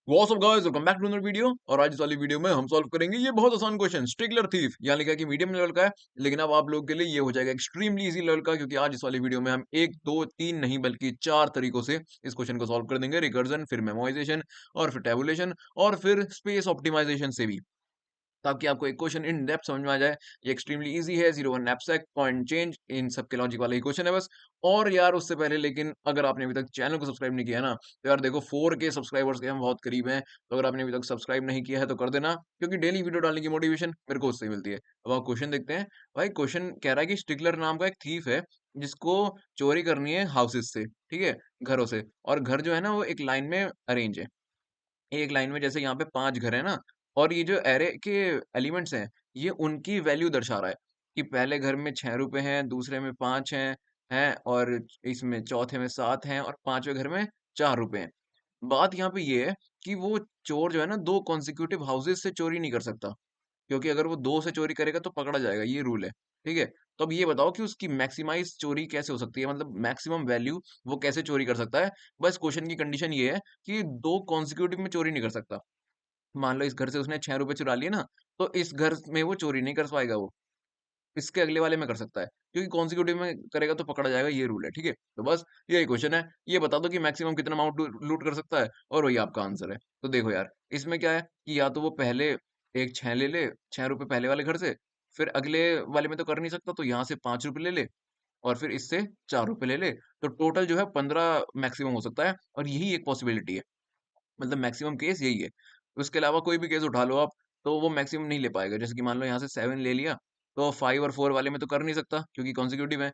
What's up guys, welcome back to another video. और आज इस वाली वीडियो में हम सॉल्व करेंगे ये बहुत आसान क्वेश्चन स्ट्रिगलर थीफ। यहाँ लिखा है कि मीडियम लेवल का है, लेकिन अब आप लोगों के लिए ये हो जाएगा एक्सट्रीमली इजी लेवल का, क्योंकि आज इस वाली वीडियो में हम एक दो तीन नहीं बल्कि चार तरीकों से इस क्वेश्चन को सॉल्व कर देंगे। रिकर्जन, फिर मेमोराइजेशन, और फिर टेबुलेशन, और फिर स्पेस ऑप्टिमाइजेशन से भी, ताकि आपको एक क्वेश्चन इन डेप्थ समझ में आ जाए। ये एक्सट्रीमली इजी है, 0 1 नैपसैक, पॉइंट चेंज, इन सब के लॉजिक वाला ही क्वेश्चन है बस। और यार उससे पहले, लेकिन अगर आपने अभी तक चैनल को सब्सक्राइब नहीं किया ना, तो यार देखो 4K सब्सक्राइबर्स के हम बहुत करीब हैं। तो अगर आपने अभी तक सब्सक्राइब नहीं किया है तो कर देना, क्योंकि डेली वीडियो डालने की मोटिवेशन मेरे को उससे ही मिलती है। अब आप क्वेश्चन देखते हैं। भाई क्वेश्चन कह रहा है कि स्टिगलर नाम का एक थीफ है, जिसको चोरी करनी है हाउसेस से, ठीक है, घरों से। और घर जो है ना वो एक लाइन में अरेंज है, एक लाइन में, जैसे यहाँ पे 5 घर हैं ना, और ये जो एरे के एलिमेंट्स हैं, ये उनकी वैल्यू दर्शा रहा है कि पहले घर में ₹6 हैं, दूसरे में 5 हैं, और इसमें चौथे में 7 हैं, और 5वें घर में ₹4 हैं। बात यहाँ पे ये है कि वो चोर जो है ना 2 कॉन्सेक्यूटिव हाउसेस से चोरी नहीं कर सकता, क्योंकि अगर वो 2 से चोरी करेगा तो पकड़ा जाएगा, ये रूल है, ठीक है? तो अब ये बताओ कि उसकी मैक्सिमाइज़ चोरी कैसे हो सकती है? मतलब मैक्सिमम वैल्यू वो कैसे चोरी कर सकता है? बस क्वेश्चन की कंडीशन ये है कि 2 कॉन्सेक्यूटिव में चोरी नहीं कर सकता। मान लो इस घर से उसने ₹6 चुरा लिए ना, तो इस घर में वो चोरी नहीं कर पाएगा वो, इसके अगले वाले में कर सकता है, क्योंकि कॉन्सेक्यूटिव में करेगा तो पकड़ा जाएगा, ये रूल है, ठीक है? तो बस यही क्वेश्चन है, ये बता दो कि मैक्सिमम कितना अमाउंट लूट कर सकता है, और वही आपका आंसर है। तो देखो यार, इसमें क्या है कि या तो वो पहले एक 6 ले ले, ₹6 पहले वाले घर से, फिर अगले वाले में तो कर नहीं सकता, तो यहाँ से ₹5 ले ले, और फिर इससे ₹4 ले ले, तो टोटल जो है 15 मैक्सिमम हो सकता है, और यही एक पॉसिबिलिटी है। मतलब मैक्सिमम केस यही है। उसके अलावा कोई भी केस उठा लो आप, तो वो मैक्सिमम नहीं ले पाएगा। जैसे कि मान लो यहाँ से 7 ले लिया, तो 5 और 4 वाले में तो कर नहीं सकता, क्योंकि कॉन्सेक्यूटिव है।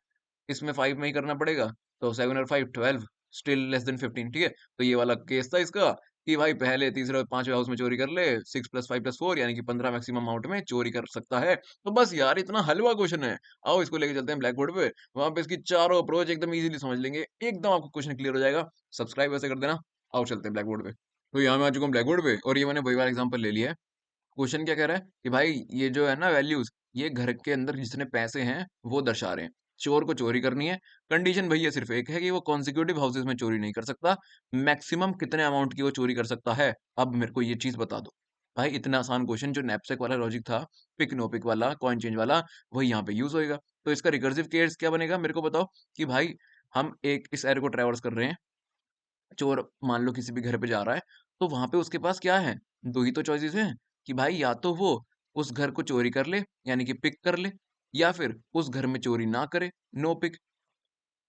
इसमें 5 में ही करना पड़ेगा, तो 7 और 5 12, स्टिल लेस देन 15, ठीक है? तो ये वाला केस था इसका, कि भाई पहले, तीसरे और 5वें हाउस में चोरी कर ले, 6 + 5 + 4 यानी कि 15 मैक्सिमम अमाउंट में चोरी कर सकता है। तो बस यार इतना हलवा क्वेश्चन है। आओ इसको लेके चलते हैं ब्लैक बोर्ड पे, वहाँ पे इसकी चारों अप्रोच एकदम ईज़िली समझ लेंगे। एकदम आपको क्वेश्चन क्लियर हो जाएगा। सब्सक्राइब वैसे कर देना। आओ चलते हैं ब्लैक बोर्ड पे। तो यहाँ मैं आ चुका हूँ ब्लैक बोर्ड पे, और ये मैंने वही वाला एग्जांपल ले लिया है। क्वेश्चन क्या कह रहा है कि भाई ये जो है ना वैल्यूज, ये घर के अंदर जितने पैसे हैं वो दर्शा रहे हैं। चोर को चोरी करनी है। कंडीशन भैया सिर्फ एक है कि वो कॉन्सिक्यूटिव हाउसेस में चोरी नहीं कर सकता। मैक्सिमम कितने अमाउंट की वो चोरी कर सकता है, अब मेरे को ये चीज बता दो। भाई इतना आसान क्वेश्चन, जो नैपसेक वाला लॉजिक था, पिक नो पिक वाला, कॉइन चेंज वाला, वही यहाँ पे यूज होएगा। तो इसका रिकर्सिव केस क्या बनेगा, मेरे को बताओ। कि भाई हम एक इस एरो को ट्रेवर्स कर रहे हैं, चोर मान लो किसी भी घर पे जा रहा है, तो वहां पे उसके पास क्या है, दो ही तो चॉइसेस हैं, कि भाई या तो वो उस घर को चोरी कर ले, यानी कि पिक कर ले, या फिर उस घर में चोरी ना करे, नो पिक।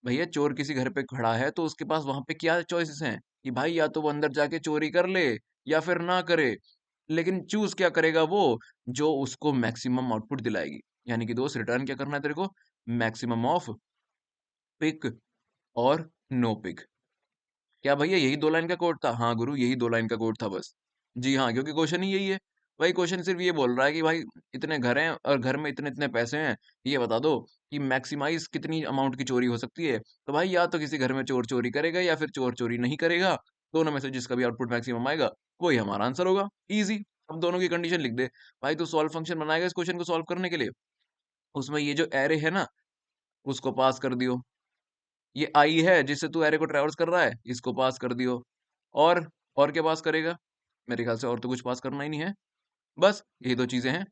भैया चोर किसी घर पे खड़ा है तो उसके पास वहां पे क्या चॉइसेस हैं, कि भाई या तो वो अंदर जाके चोरी कर ले, या फिर ना करे। लेकिन चूज क्या करेगा वो, जो उसको मैक्सिमम आउटपुट दिलाएगी। यानी कि दोस्त रिटर्न क्या करना है तेरे को, मैक्सिमम ऑफ पिक और नो पिक। क्या भैया यही 2 लाइन का कोड था? हाँ गुरु, यही 2 लाइन का कोड था बस। जी हाँ, क्योंकि क्वेश्चन ही यही है। भाई क्वेश्चन सिर्फ ये बोल रहा है कि भाई इतने घर हैं और घर में इतने-इतने पैसे हैं, ये बता दो कि मैक्सिमाइज़ कितनी अमाउंट की चोरी हो सकती है। तो भाई या तो किसी घर में चोर चोरी करेगा, या फिर चोर चोरी नहीं करेगा। दोनों में से जिसका भी आउटपुट मैक्सिमम आएगा, वही हमारा आंसर होगा। ईज़ी। अब दोनों की कंडीशन लिख दे। भाई तू सॉल्व फंक्शन बनाएगा इस क्वेश्चन को सॉल्व करने के लिए, उसमें ये जो एरे है ना, उसको पास कर दियो। ये आई है जिससे तू एरे को ट्रैवर्स कर रहा है, इसको पास कर दियो। और और क्या पास करेगा? मेरे ख्याल से और तो कुछ पास करना ही नहीं है। बस यही 2 चीज़ें हैं।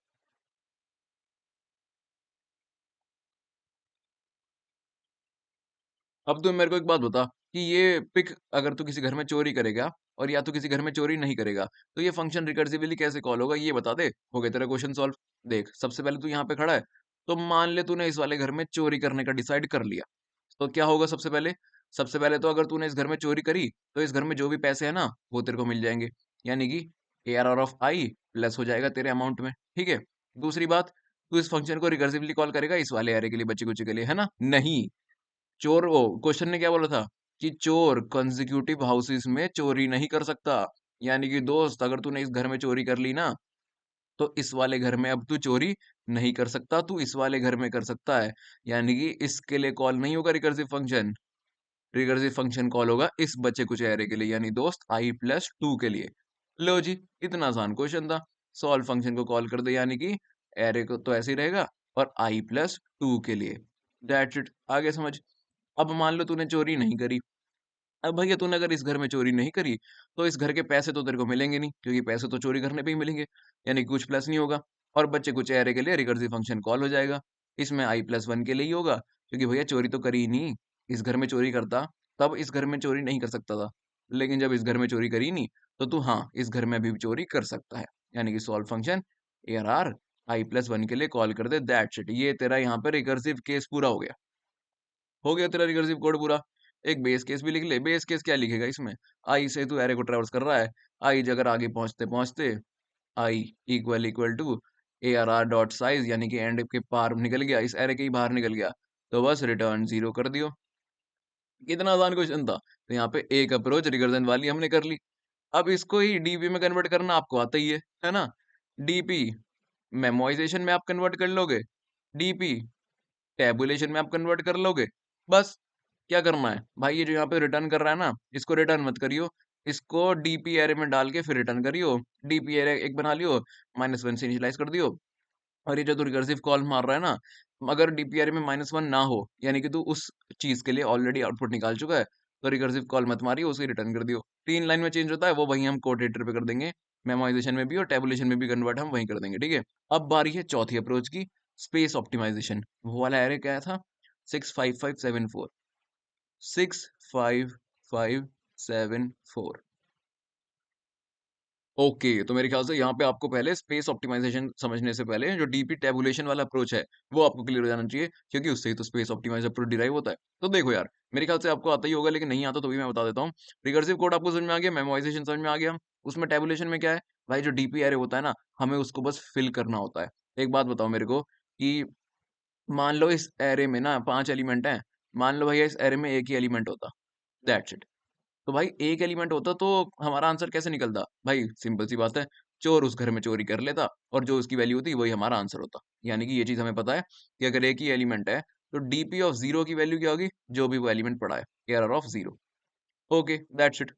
अब तू मेरे को एक बात बता कि ये पिक, अगर तू किसी घर में चोरी करेगा और या तू किसी घर में चोरी नहीं करेगा, तो ये फंक्शन रिकर्सिवली कैसे कॉल होगा, ये बता दे। हो गया तेरा क्वेश्चन सॉल्व। देख, सबसे पहले तू यहाँ पे खड़ा है, तो मान ले तूने इस वाले घर में चोरी करने का डिसाइड कर लिया। तो क्या होगा सबसे पहले? सबसे पहले तो अगर तूने इस घर में चोरी करी, तो इस घर में जो भी पैसे हैं ना, वो तेरे को मिल जाएँगे। यानी कि एआरआर ऑफ आई प्लस हो जाएगा तेरे अमाउंट में, ठीक है? दूसरी बात, तू इस फंक्शन को रिकर्सिवली कॉल करेगा इस वाले अरे के लिए, बच्चे-कुच्चे के लिए, है ना? नहीं। चोर वो क्वेश्चन ने क्या बोला था कि चोर कंसेक्यूटिव हाउसेस में चोरी नहीं कर सकता। यानी कि दोस्त, अगर तूने इस घर में चोरी कर ली ना, तो इस वाले घर में अब तू चोरी नहीं कर सकता, तू इस वाले घर में कर सकता है। यानी कि इसके लिए कॉल नहीं होगा recursive function. Recursive function call होगा इस बचे कुछ एरे के लिए, यानी दोस्त i+2 के लिए। लो जी, इतना आसान क्वेश्चन था। सॉल्व फंक्शन को कॉल कर दे, यानी कि एरे को तो ऐसे ही रहेगा, और i+2 के लिए। That's it. आगे समझ। अब मान लो तूने चोरी नहीं करी, अब भैया तूने अगर इस घर में चोरी नहीं करी, तो इस घर के पैसे तो तेरे को मिलेंगे नहीं, क्योंकि पैसे तो चोरी करने पे ही मिलेंगे, यानी कि कुछ प्लस नहीं होगा। और बच्चे कुछ एरे के लिए रिकर्सिव फंक्शन कॉल हो जाएगा। इसमें i+1 के लिए ही होगा, क्योंकि भैया चोरी तो करी ही नहीं। इस घर में चोरी करता, तब इस घर में चोरी नहीं कर सकता था। लेकिन जब इस घर में चोरी करी नहीं, तो तू हाँ, इस घर में भी चोरी कर सकता है। यानी कि सॉल्व फंक्शन ARR i+1 के लिए कॉल कर दे, दैट्स इट। ये तेरा यहाँ पे रिकर्सिव केस पूरा हो गया तेरा रिकर्सिव कोड पूरा। एक बेस केस भी लिख ले। बेस केस क्या लिखेगा इसमें? आई से तू एरे को ट्रैवर्स कर रहा है। आई अगर आगे पहुंचते पहुंचते I equal to ARR dot size, यानी कि एंड के पार निकल गया, इस एरे के ही बाहर निकल गया, तो बस रिटर्न 0 कर दियो। कितना आसान क्वेश्चन था। तो यहाँ पे एक अप्रोच रिकर्जन वाली हमने कर ली। अब इसको ही डीपी में कन्वर्ट करना आपको आता ही है ना? डीपी मेमोइजेशन में आप कन्वर्ट कर लोगे, डीपी टैबुलेशन में आप कन्वर्ट कर लोगे। बस क्या करना है भाई, ये जो यहाँ पे रिटर्न कर रहा है ना, इसको रिटर्न मत करियो, इसको डीपी एरे में डाल के फिर रिटर्न करियो। डीपी एरे एक बना लियो, -1 से इनिशियलाइज कर दियो। और ये जो तू रिकर्सिव कॉल मार रहा है ना, अगर डीपी एरे में -1 ना हो, यानी कि तू उस चीज के लिए ऑलरेडी आउटपुट निकाल चुका है, तो रिकर्सिव कॉल मत मारियो, उसे रिटर्न कर दियो। 3 लाइन में चेंज होता है, वो वही हम कोड एडिटर पे कर देंगे। मेमोइजेशन में भी और टेबुलेशन में भी कन्वर्ट हम वहीं कर देंगे, ठीक है। अब बारी है चौथी अप्रोच की, स्पेस ऑप्टिमाइजेशन। वो वाला एरे क्या था? 65574, 65574। ओके, तो मेरे ख्याल से यहाँ पे आपको पहले स्पेस ऑप्टिमाइजेशन समझने से पहले जो डीपी टैबुलेशन वाला अप्रोच है, वो आपको क्लियर हो जाना चाहिए, क्योंकि उससे ही तो स्पेस ऑप्टिमाइजर अप्रोच डिराइव होता है। तो देखो यार, मेरे ख्याल से आपको आता ही होगा, लेकिन नहीं आता तो भी मैं बता देता हूँ। रिकर्सिव कोड आपको समझ में आ गया, मेमोराइजेशन समझ में आ गया। उसमें टैबुलेशन में क्या है भाई, जो डीपी एरे होता है ना, हमें उसको बस फिल करना होता है। एक बात बताओ मेरे को कि मान लो इस एरे में ना 5 एलिमेंट हैं, मान लो भैया इस एरे में एक ही एलिमेंट होता, दैट्स इट। तो भाई एक एलिमेंट होता तो हमारा आंसर कैसे निकलता? भाई सिंपल सी बात है, चोर उस घर में चोरी कर लेता और जो उसकी वैल्यू होती वही हमारा आंसर होता। यानी कि ये चीज हमें पता है कि अगर एक ही एलिमेंट है, तो डीपी ऑफ 0 की वैल्यू क्या होगी? जो भी वो एलिमेंट पड़ा है, error of 0। Okay, that's it.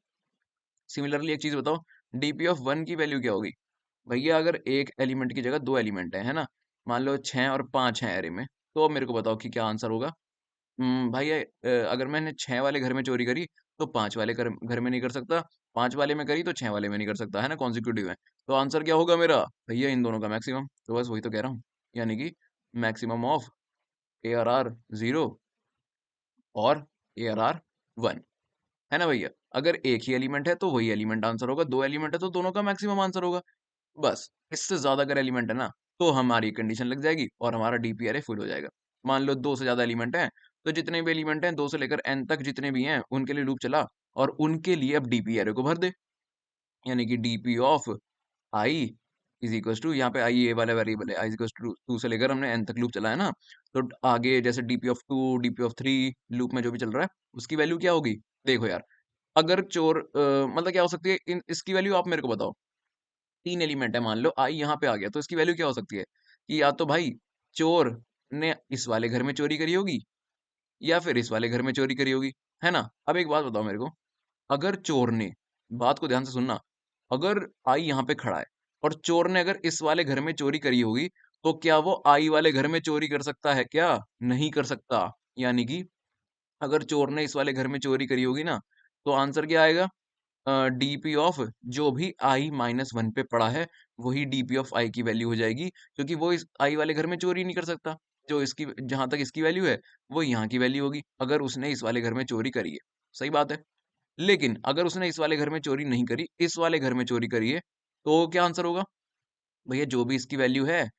Similarly एक चीज बताओ, डीपी ऑफ 1 की वैल्यू क्या होगी? भैया अगर एक एलिमेंट की जगह दो एलिमेंट है ना, मान लो 6 और 5 है एरे में, तो अब मेरे को बताओ कि क्या आंसर होगा। भाई अगर मैंने 6 वाले घर में चोरी करी, तो 5 वाले घर घर में नहीं कर सकता, 5 वाले में करी तो 6 वाले में नहीं कर सकता, है ना, कॉन्जिक्यूटिव है। तो आंसर क्या होगा मेरा? भैया इन दोनों का मैक्सिमम। तो बस वही तो कह रहा हूँ, यानी कि मैक्सिमम ऑफ ARR 0 और ARR 1, है ना भैया। अगर एक ही एलिमेंट है तो वही एलिमेंट आंसर होगा, दो एलिमेंट है तो दोनों का मैक्सिमम आंसर होगा। बस इससे ज्यादा अगर एलिमेंट है ना, तो हमारी कंडीशन लग जाएगी और हमारा डीपी अरे फुल हो जाएगा। मान लो 2 से ज्यादा एलिमेंट हैं, तो जितने भी एलिमेंट हैं 2 से लेकर n तक जितने भी हैं उनके लिए लूप चला, और उनके लिए अब डीपी अरे को भर दे। यानी कि DP of I is equal to, यहाँ पे आई ए वाला वेरिएबल है, आई इज इक्वल टू 2 से लेकर हमने n तक लूप चला है ना, तो आगे जैसे DP of 2, DP of 3 loop में जो भी चल रहा है, उसकी वैल्यू क्या होगी? देखो यार, अगर चोर मतलब क्या हो सकती है, इसकी वैल्यू आप मेरे को बताओ। 3 एलिमेंट है, मान लो आई यहाँ पे आ गया, तो इसकी वैल्यू क्या हो सकती है कि या तो भाई चोर ने इस वाले घर में चोरी करी होगी, या फिर इस वाले घर में चोरी करी होगी, है ना। अब एक बात बताओ मेरे को, अगर चोर ने, बात को ध्यान से सुनना, अगर आई यहाँ पे खड़ा है और चोर ने अगर इस वाले घर में चोरी करी होगी, तो क्या वो आई वाले घर में चोरी कर सकता है क्या? नहीं कर सकता। यानी कि अगर चोर ने इस वाले घर में चोरी करी होगी ना, तो आंसर क्या आएगा? डीपी ऑफ जो भी i-1 पे पड़ा है, वही डीपी ऑफ आई की वैल्यू हो जाएगी, क्योंकि वो इस आई वाले घर में चोरी नहीं कर सकता। जो इसकी, जहां तक इसकी वैल्यू है, वो यहाँ की वैल्यू होगी अगर उसने इस वाले घर में चोरी करी है। सही बात है। लेकिन अगर उसने इस वाले घर में चोरी नहीं करी, इस वाले घर में चोरी करी है, तो क्या आंसर होगा? भैया जो भी इसकी वैल्यू है,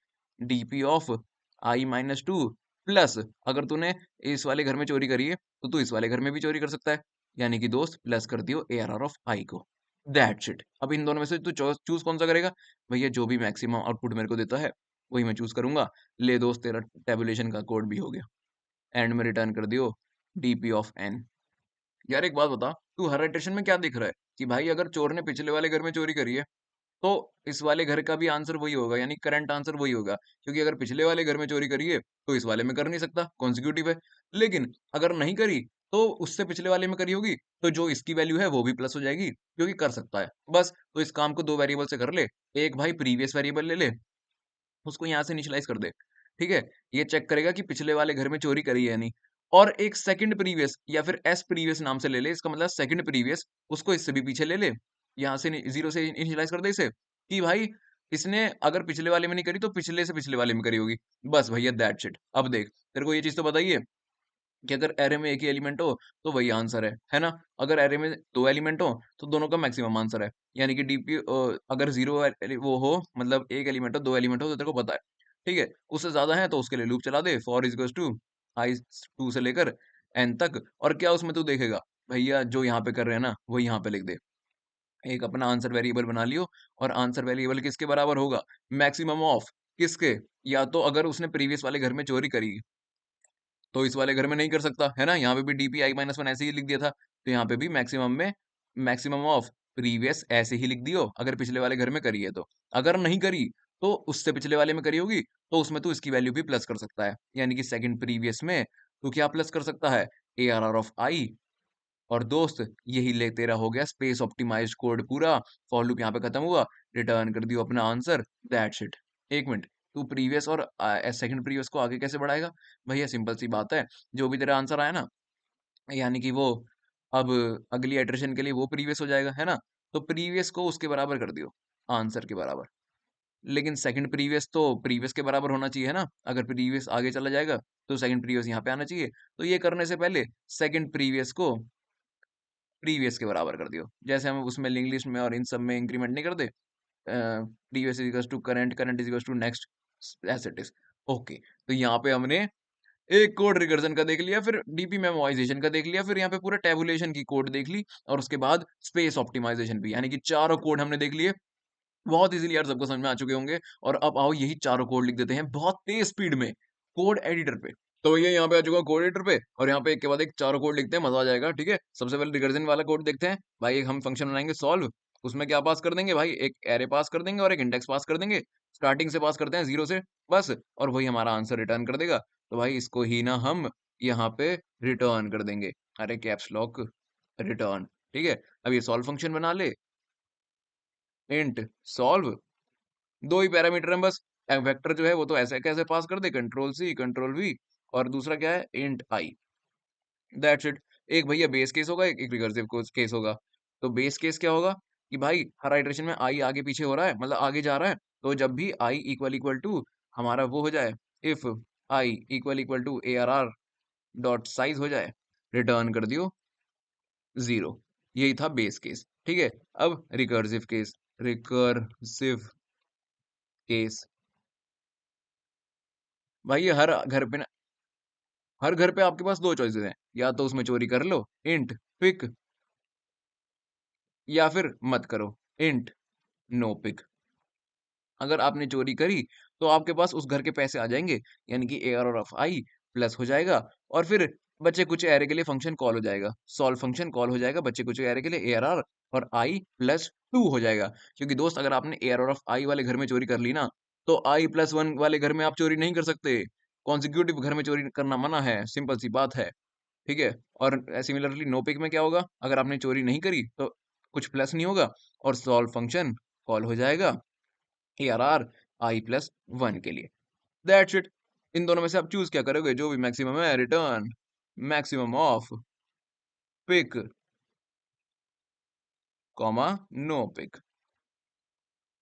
डीपी ऑफ i-2 प्लस, अगर तूने इस वाले घर में चोरी करी है, तो तू इस वाले घर में भी चोरी कर सकता है। यानी कि दोस्त प्लस कर दियो ARR ऑफ आई को, दैट्स इट। अब इन दोनों में से तू चूज कौन सा करेगा? भैया जो भी मैक्सिमम आउटपुट मेरे को देता है, वही मैं चूज करूंगा। ले दोस्त, तेरा टेबुलेशन का कोड भी हो गया। एंड में रिटर्न कर दियो डीपी ऑफ एन। यार एक बात बता, तू हर इटरेशन में क्या दिख रहा है कि भाई अगर चोर ने पिछले वाले घर में चोरी करी है, तो इस वाले घर का भी आंसर वही होगा, यानी करंट आंसर वही होगा, क्योंकि अगर पिछले वाले घर में चोरी करी है, तो इस वाले में कर नहीं सकता, कॉन्जिक्यूटिव है। लेकिन अगर नहीं करी, तो उससे पिछले वाले में करी होगी, तो जो इसकी वैल्यू है वो भी प्लस हो जाएगी, क्योंकि कर सकता है। बस तो इस काम को दो वेरिएबल से कर ले। एक भाई प्रीवियस वेरिएबल ले ले, उसको यहाँ से इनिशियलाइज कर दे, ठीक है। ये चेक करेगा कि पिछले वाले घर में चोरी करी है या नहीं। और एक सेकंड प्रीवियस या फिर एस प्रीवियस नाम से ले ले, इसका मतलब सेकंड प्रीवियस, उसको इससे भी पीछे ले ले, यहाँ से जीरो से इनिशियलाइज कर दे इसे कि भाई इसने अगर पिछले वाले में नहीं करी तो पिछले से पिछले वाले में करी होगी। बस भैया दैट्स इट। अब देख तेरे को ये चीज तो बताइए कि अगर एरे में एक ही एलिमेंट हो तो वही आंसर है ना? अगर एरे में दो एलिमेंट हो तो दोनों का मैक्सिमम आंसर है। यानी कि डीपी अगर जीरो वो हो, मतलब एक एलिमेंट हो, दो एलिमेंट हो, तो तेरे को पता है, ठीक है? उससे ज्यादा है तो उसके लिए लूप चला दे, for is equals to I two से लेकर एन तक। और क्या उसमें तू देखेगा भैया, जो यहाँ पे कर रहे हैं ना वो यहाँ पे लिख दे। एक अपना आंसर वेरिएबल बना लियो, और आंसर वेरिएबल किसके बराबर होगा? मैक्सिमम ऑफ किसके? या तो अगर उसने प्रीवियस वाले घर में चोरी करी तो इस वाले घर में नहीं कर सकता, है ना? यहाँ पे भी डीपी -1 ऐसे ही लिख दिया था, तो यहाँ पे भी मैक्सिमम में मैक्सिमम ऑफ प्रीवियस ऐसे ही लिख दियो, अगर पिछले वाले घर में करी है तो। अगर नहीं करी तो उससे पिछले वाले में करी होगी तो उसमें तू इसकी वैल्यू भी प्लस कर सकता है, यानी कि सेकंड प्रीवियस में तू क्या प्लस कर सकता है? ARR ऑफ आई। और दोस्त यही ले तेरा हो गया स्पेस ऑप्टिमाइज्ड कोड पूरा। फॉर लूप यहाँ पे खत्म हुआ, रिटर्न कर दियो अपना आंसर, दैट्स इट। एक मिनट, तू प्रीवियस और सेकंड प्रीवियस को आगे कैसे बढ़ाएगा? भैया सिंपल सी बात है, जो भी तेरा आंसर आया ना, यानी कि वो अब अगली इटरेशन के लिए वो प्रीवियस हो जाएगा, है ना? तो प्रीवियस को उसके बराबर कर दियो, आंसर के बराबर। लेकिन सेकंड प्रीवियस तो प्रीवियस के बराबर होना चाहिए, है ना? अगर प्रीवियस आगे चला जाएगा तो सेकंड प्रीवियस यहाँ पे आना चाहिए। तो ये करने से पहले सेकंड प्रीवियस को प्रीवियस के बराबर कर दियो, जैसे हम उसमें लिंक लिस्ट में और इन सब में इंक्रीमेंट नहीं करते, previous is equals to current, current is equals to next, as it is. Okay, तो यहाँ पे हमने एक कोड रिकर्जन का देख लिया, फिर डीपी मेमोराइजेशन का देख लिया, फिर यहाँ पे पूरा टेबुलेशन की कोड देख ली, और उसके बाद स्पेस ऑप्टिमाइजेशन भी, यानी कि चारों कोड हमने देख लिए। बहुत इजीली यार सबको समझ में आ चुके होंगे। और अब आओ यही चारों कोड लिख देते हैं बहुत तेज स्पीड में कोड एडिटर पे। तो ये यहाँ पे आ चुका हूँ कोड एडिटर पे, और यहाँ पे एक के बाद एक चारों कोड लिखते हैं, मजा आ जाएगा। ठीक है, सबसे पहले रिकर्जन वाला कोड देखते हैं भाई। एक हम फंक्शन बनाएंगे सॉल्व, उसमें क्या पास कर देंगे भाई? एक एरे पास कर देंगे और एक इंडेक्स पास कर देंगे। स्टार्टिंग से पास करते हैं जीरो से, बस, और वही हमारा आंसर रिटर्न कर देगा। तो भाई इसको ही ना हम यहाँ पे रिटर्न कर देंगे। अरे कैप्स लॉक रिटर्न। ठीक है, अब ये सॉल्व फंक्शन बना ले, इंट सॉल्व, दो ही पैरामीटर हैं बस। वेक्टर जो है वो तो ऐसे कैसे पास कर दे, कंट्रोल सी कंट्रोल वी, और दूसरा क्या है? Int I, that's it. एक भैया बेस केस होगा, एक रिकर्सिव केस होगा। तो बेस केस क्या होगा कि भाई हर आइटरेशन में आई आगे पीछे हो रहा है, मतलब आगे जा रहा है, तो जब भी आई इक्वल इक्वल टू हमारा वो हो जाए, if I equal equal to ARR dot size हो जाए, रिटर्न कर दियो जीरो। यही था बेस केस। ठीक है, अब रिकर्सिव केस, रिकर्सिव केस भाई ये हर घर पे आपके पास दो चॉइसेस हैं, या तो उसमें चोरी कर लो, इंट पिक, या फिर मत करो, इंट नो पिक। अगर आपने चोरी करी तो आपके पास उस घर के पैसे आ जाएंगे, यानी कि ARR ऑफ आई प्लस हो जाएगा, और फिर बच्चे कुछ एरे के लिए फंक्शन कॉल हो जाएगा, सॉल्व फंक्शन कॉल हो जाएगा बच्चे कुछ एरे के लिए, ARR और आई प्लस टू हो जाएगा। क्योंकि दोस्त अगर आपने ARR ऑफ आई वाले घर में चोरी कर ली ना, तो I+1 वाले घर में आप चोरी नहीं कर सकते। कॉन्जिक्यूटिव घर में चोरी करना मना है, सिंपल सी बात है। ठीक है, और सिमिलरली नोपिक में क्या होगा? अगर आपने चोरी नहीं करी तो कुछ प्लस नहीं होगा, और सॉल्व फंक्शन कॉल हो जाएगा ARR I+1 के लिए। That's it. इन दोनों में से आप चूज क्या करोगे? जो भी मैक्सिमम है, return maximum of pick comma no pick.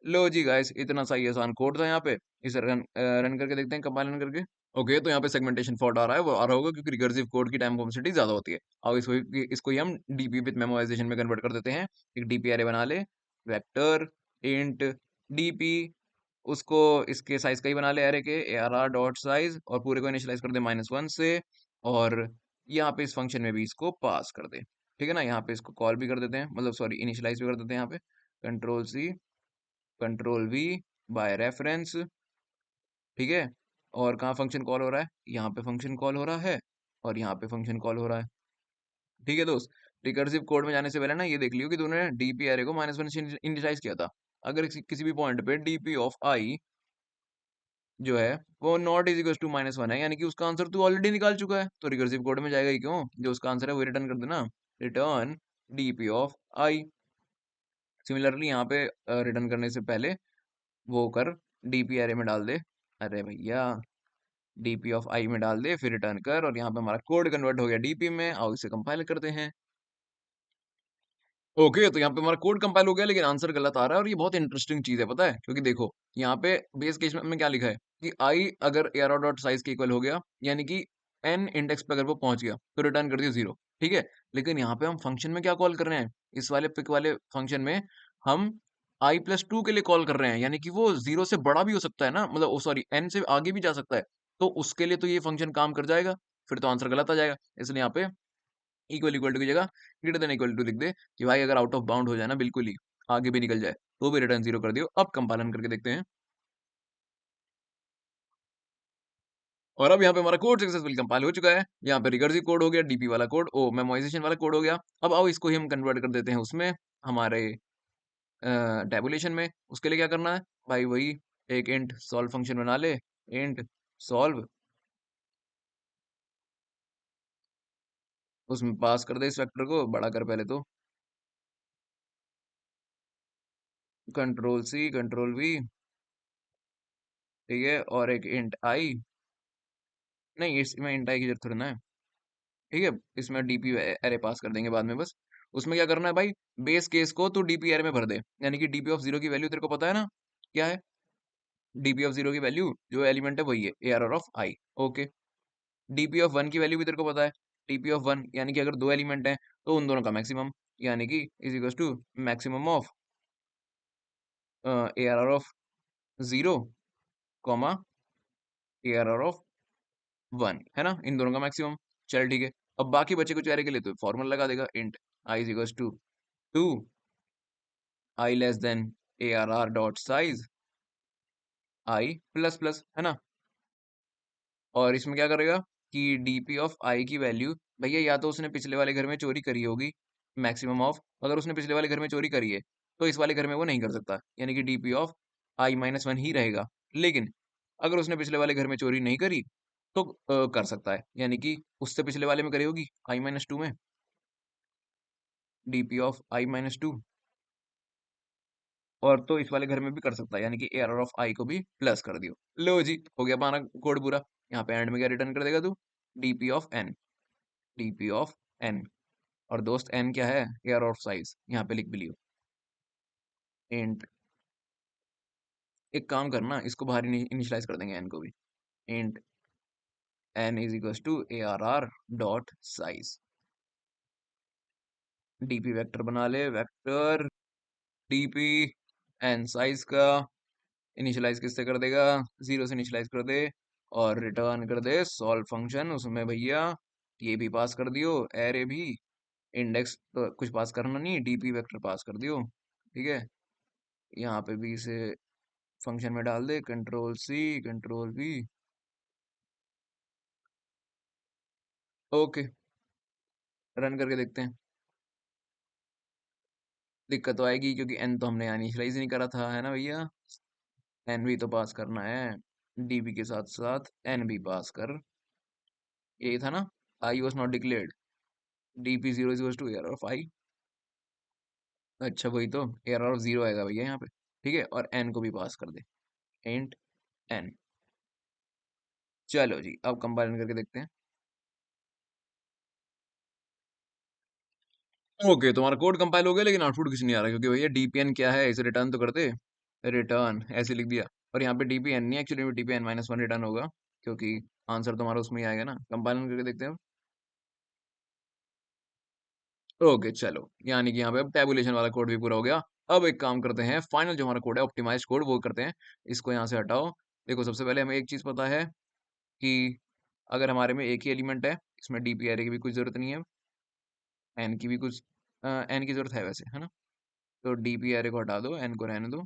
लो जी गाइस, इतना सा ही आसान कोड था यहाँ पे। इसे रन करके देखते हैं, कंपाइल रन करके। ओके, तो यहाँ पे सेगमेंटेशन फॉल्ट आ रहा है, वो आ रहा होगा क्योंकि रिकर्सिव कोड की टाइम कॉम्प्लेक्सिटी ज्यादा होती है। अब इसको ही हम डीपी विद मेमोराइजेशन में कन्वर्ट कर देते हैं। एक डीपी एरे बना ले, वेक्टर इंट डीपी, उसको इसके साइज का ही बना ले एरे के, ARR डॉट साइज, और पूरे को इनिशियलाइज कर दे -1 से, और यहाँ पे इस फंक्शन में भी इसको पास कर दे। ठीक है ना, यहाँ पे इसको कॉल भी कर देते हैं, मतलब सॉरी इनिशियलाइज भी कर देते हैं यहाँ पे, control C control V by reference. ठीक है, और कहाँ फंक्शन कॉल हो रहा है? यहाँ पे फंक्शन कॉल हो रहा है, और यहाँ पे फंक्शन कॉल हो रहा है। ठीक है दोस्त, रिकर्सिव कोड में जाने से पहले ना ये देख लियो कि तूने डीपी एरे को -1 से इनिशियलाइज किया था। अगर किसी भी पॉइंट पे डीपी ऑफ आई जो है वो नॉट इज इक्वल टू -1 है, यानी कि उसका आंसर तू ऑलरेडी निकाल चुका है, तो रिकर्सिव कोड में जाएगा ही क्यों? जो उसका आंसर है वो रिटर्न कर देना, return DP of I. Similarly यहाँ पे रिटर्न करने से पहले वो कर, डीपी एरे में डाल दे। अरे भैया डीपी ऑफ आई में डाल दे, फिर रिटर्न कर, और यहाँ पे हमारा कोड कन्वर्ट हो गया डीपी में। आओ इसे कंपाइल करते हैं। ओके, तो यहाँ पे हमारा कोड कंपाइल हो गया, लेकिन आंसर गलत आ रहा है, और ये बहुत इंटरेस्टिंग चीज़ है, पता है? क्योंकि देखो, यहाँ पे बेस केस में क्या लिखा है कि आई अगर arrow डॉट साइज़ के इक्वल हो गया, यानी कि n इंडेक्स पे अगर वो पहुँच गया, तो रिटर्न कर दियो 0, ठीक है? लेकिन यहाँ पे हम फंक्शन में क्या कॉल कर रहे हैं? इस वाले पिक वाले फंक्शन में हम i+2 के लिए कॉल कर रहे हैं, यानी कि वो 0 से बड़ा भी हो सकता है ना, मतलब सॉरी, n से आगे भी जा सकता है। तो उसके लिए तो ये फंक्शन काम कर जाएगा, फिर तो आंसर गलत आ जाएगा। इसलिए यहाँ पे इक्वल टू की जगह ग्रेटर देन इक्वल टू लिख दे कि भाई अगर आउट ऑफ बाउंड हो जाए ना, बिल्कुल ही आगे भी निकल जाए, तो भी रिटर्न 0 कर दियो। अब कंपाइलन करके देखते हैं, और अब यहाँ पे हमारा कोड सक्सेसफुली कंपाइल हो चुका है। यहाँ पे रिकर्सिव कोड हो गया, डीपी वाला कोड, ओ मेमोराइजेशन वाला कोड हो गया। अब आओ इसको ही हम कन्वर्ट कर देते हैं उसमें, हमारे टैबुलेशन में। उसके लिए क्या करना है भाई? वही एक इंट सॉल्व फंक्शन बना ले, इंट सॉल्व, उसमें पास कर दे इस वेक्टर को, बड़ा कर पहले तो, कंट्रोल सी कंट्रोल वी, ठीक है, और एक इंट आई, नहीं इसमें इंट आई की जरूरत थोड़ी ना है, ठीक है, इसमें डीपी एरे पास कर देंगे बाद में बस। उसमें क्या करना है भाई? बेस केस को तो डीपी एरे में भर दे, यानी कि डीपी ऑफ 0 की वैल्यू तेरे को पता है ना क्या है? डीपी ऑफ 0 की वैल्यू जो एलिमेंट है वही है ए R of I. Okay, DP of 1 की वैल्यू भी तेरे को पता है, डीपी ऑफ 1 यानी कि अगर दो एलिमेंट हैं तो उन दोनों का मैक्सिमम, यानी कि is equal to maximum of A R of 0 comma A R of 1, है ना, इन दोनों का मैक्सिमम। चल ठीक है, अब बाकी बचे कुछ एरे के लिए तो फॉर्मूला लगा देगा, int I is equal to 2 I less than A R R dot size I plus plus, है ना। और इसमें क्या करेगा कि डीपी ऑफ आई की वैल्यू, भैया या तो उसने पिछले वाले घर में चोरी करी होगी, मैक्सिमम ऑफ, अगर उसने पिछले वाले घर में चोरी करी है तो इस वाले घर में वो नहीं कर सकता, यानी कि डीपी ऑफ i-1 ही रहेगा। लेकिन अगर उसने पिछले वाले घर में चोरी नहीं करी तो कर सकता है, यानी कि उससे पिछले वाले में करी होगी i-2 में, डीपी ऑफ i-2, और तो इस वाले घर में भी कर सकता है, यानी कि एरर ऑफ आई को भी प्लस कर दियो। लो जी, हो गया हमारा कोड पूरा। यहाँ पे एंड में क्या रिटर्न कर देगा तू? DP of N, DP of N, और दोस्त एन क्या है? एरर ऑफ साइज, यहाँ पे लिख भी लियो, इंट, एक काम करना, इसको बाहर इनिशियलाइज कर देंगे एन को भी, int N is equal to A R R dot size, DP vector बना ले, वेक्टर डीपी एन साइज का इनिशियलाइज किससे कर देगा? 0 से इनिशियलाइज कर दे, और रिटर्न कर दे सॉल्व फंक्शन, उसमें भैया ये भी पास कर दियो, एरे भी, इंडेक्स तो कुछ पास करना नहीं, डीपी वेक्टर पास कर दियो, ठीक है। यहाँ पे भी इसे फंक्शन में डाल दे, control C control V, okay, run करके देखते हैं। दिक्कत तो आएगी क्योंकि एन तो हमने इनिशियलाइज ही नहीं करा था, है ना भैया। एन भी तो पास करना है, डीबी के साथ साथ एन भी पास कर, यही था ना, I was not declared, DP 0 is to error of I, अच्छा वही तो, एरर ऑफ 0 आएगा भैया यहाँ पे, ठीक है, और एन को भी पास कर दे, इंट एन। चलो जी, अब कंपाइल करके देखते हैं। ओके, तुम्हारा कोड कंपाइल हो गया, लेकिन आउटपुट कुछ नहीं आ रहा, क्योंकि भैया डीपीएन क्या है, इसे रिटर्न तो कर दे, रिटर्न ऐसे लिख दिया, और यहाँ पे डीपीएन नहीं, एक्चुअली डीपीएन-1 रिटर्न होगा, क्योंकि आंसर तुम्हारा उसमें ही आएगा ना। कंपाइल करके देखते हैं। ओके चलो, यानी कि यहाँ पे अब टैबुलेशन वाला कोड भी पूरा हो गया। अब एक काम करते हैं, फाइनल जो हमारा कोड है ऑप्टिमाइज कोड वो करते हैं। इसको यहाँ से हटाओ। देखो, सबसे पहले हमें एक चीज़ पता है कि अगर हमारे में एक ही एलिमेंट है, इसमें डीपी एरे की भी कुछ जरूरत नहीं है, एन की भी कुछ एन की जरूरत है वैसे, है ना। तो डीपी एरे को हटा दो, एन को रहने दो,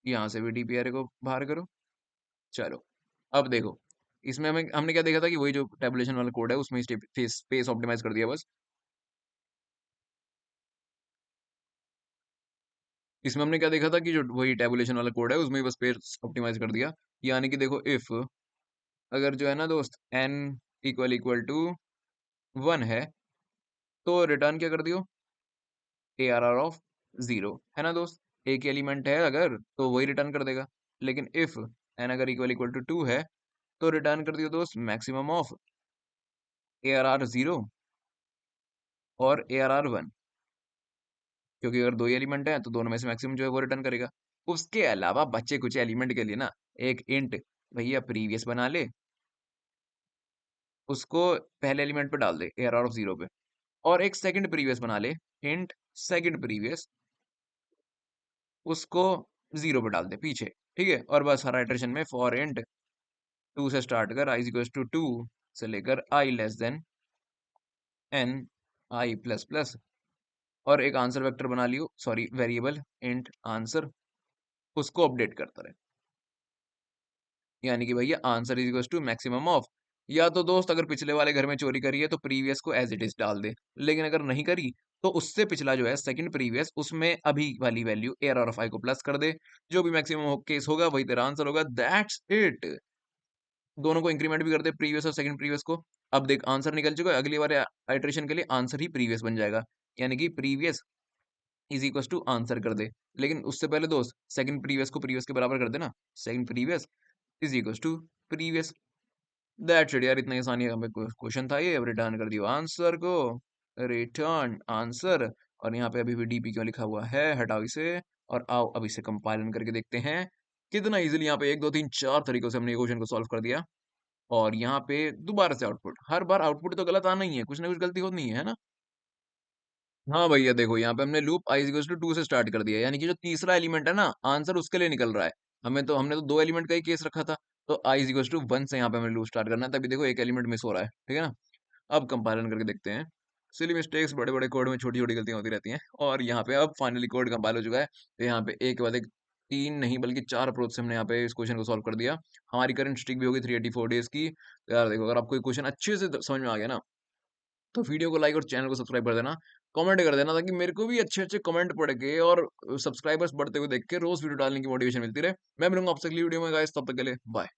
यहाँ से भी डीपी एरे को बाहर करो। चलो, अब देखो, इसमें हमें हमने क्या देखा था कि वही जो टैबुलेशन वाला कोड है उसमें स्पेस ऑप्टिमाइज कर दिया बस। इसमें हमने क्या देखा था कि जो वही टैबुलेशन वाला कोड है उसमें बस पेज ऑप्टिमाइज कर दिया, यानी कि देखो, इफ अगर जो है ना दोस्त n इक्वल इक्वल टू 1 है, तो रिटर्न क्या कर दियो? ए आर आर ऑफ 0, है ना दोस्त। एक एलिमेंट है अगर तो वही रिटर्न कर देगा, लेकिन इफ n अगर इक्वल इक्वल टू 2 है तो रिटर्न कर दियो दोस्त मैक्सिमम ऑफ ARR 0 और ARR 1, क्योंकि अगर 2 ही एलिमेंट हैं तो दोनों में से मैक्सिमम जो है वो रिटर्न करेगा। उसके अलावा बचे कुछ एलिमेंट के लिए ना एक इंट भैया प्रीवियस बना ले, उसको पहले एलिमेंट पे डाल दे ARR ऑफ 0 पे, और एक सेकंड प्रीवियस बना ले, इंट सेकंड प्रीवियस, उसको 0 पे डाल दे पीछे, ठीक है? और बस हर इटरेशन में फॉर इंट 2 से स्टार्ट कर i इक्वल्स टू 2 से लेकर i less than n i plus plus, और एक आंसर वेक्टर बना लियो, सॉरी वेरिएबल इंट आंसर, उसको अपडेट करता रहे, यानी कि भैया answer is equals to maximum of, या तो दोस्त अगर पिछले वाले घर में चोरी करी है तो प्रीवियस को एज इट इज डाल दे, लेकिन अगर नहीं करी तो उससे पिछला जो है सेकंड प्रीवियस, उसमें अभी वाली वैल्यू एरर ऑफ आई को प्लस कर दे, जो भी मैक्सिमम केस होगा वही तेरा आंसर होगा, दैट्स इट। दोनों को इंक्रीमेंट भी कर दे, प्रीवियस और सेकंड प्रीवियस को। अब देख आंसर निकल चुका है, अगली बार आइट्रेशन के लिए आंसर ही प्रीवियस बन जाएगा, यानी कि previous is equal to answer कर दे, लेकिन उससे पहले दोस्त सेकंड प्रीवियस को प्रीवियस के बराबर कर देना, second previous is equal to previous, that's it यार, इतना ही आसानी का क्वेश्चन था ये। अब रिटर्न कर दियो आंसर को, रिटर्न आंसर, और यहाँ पे अभी भी डीपी क्यों लिखा हुआ है, हटाओ इसे, और आओ अब इसे कंपाइलन करके देखते हैं कितना इजीली यहाँ पे 1 2 3 4 तरीकों से हमने ये क्वेश्चन को सॉल्व कर दिया। और यहाँ पे दोबारा से आउटपुट, हर बार आउटपुट तो गलत आना ही है, कुछ ना कुछ गलती होनी है ना। हाँ भैया देखो, यहाँ पे हमने लूप i इक्वल्स टू 2 से स्टार्ट कर दिया, यानी कि जो तीसरा एलिमेंट है ना आंसर उसके लिए निकल रहा है। हमने तो 2 एलिमेंट का ही केस रखा था, तो i इक्वल्स टू 1 से यहाँ पे हमें लूप स्टार्ट करना है, तभी देखो एक एलिमेंट मिस हो रहा है, ठीक है ना। अब कंपाइलन करके देखते हैं। सिली मिस्टेक्स, बड़े बड़े कोड में छोटी छोटी गलतियां होती रहती हैं, और यहाँ पे अब फाइनली कोड कंपाइल हो चुका है। तो यहाँ पे एक के बाद एक 3 नहीं बल्कि 4 अप्रोच से हमने यहाँ पे इस क्वेश्चन को सॉल्व कर दिया। हमारी करंट स्ट्रिक भी होगी 384 डेज की। तो यार देखो, अगर आपको ये क्वेश्चन अच्छे से समझ में आ गया ना, तो वीडियो को लाइक और चैनल को सब्सक्राइब कर देना, कमेंट कर देना, ताकि मेरे को भी अच्छे-अच्छे कमेंट पढ़ के और सब्सक्राइबर्स बढ़ते हुए देख के रोज़ वीडियो डालने की मोटिवेशन मिलती रहे। मैं मिलूँगा आपसे अगली वीडियो में गाइस, तब तक के लिए बाय।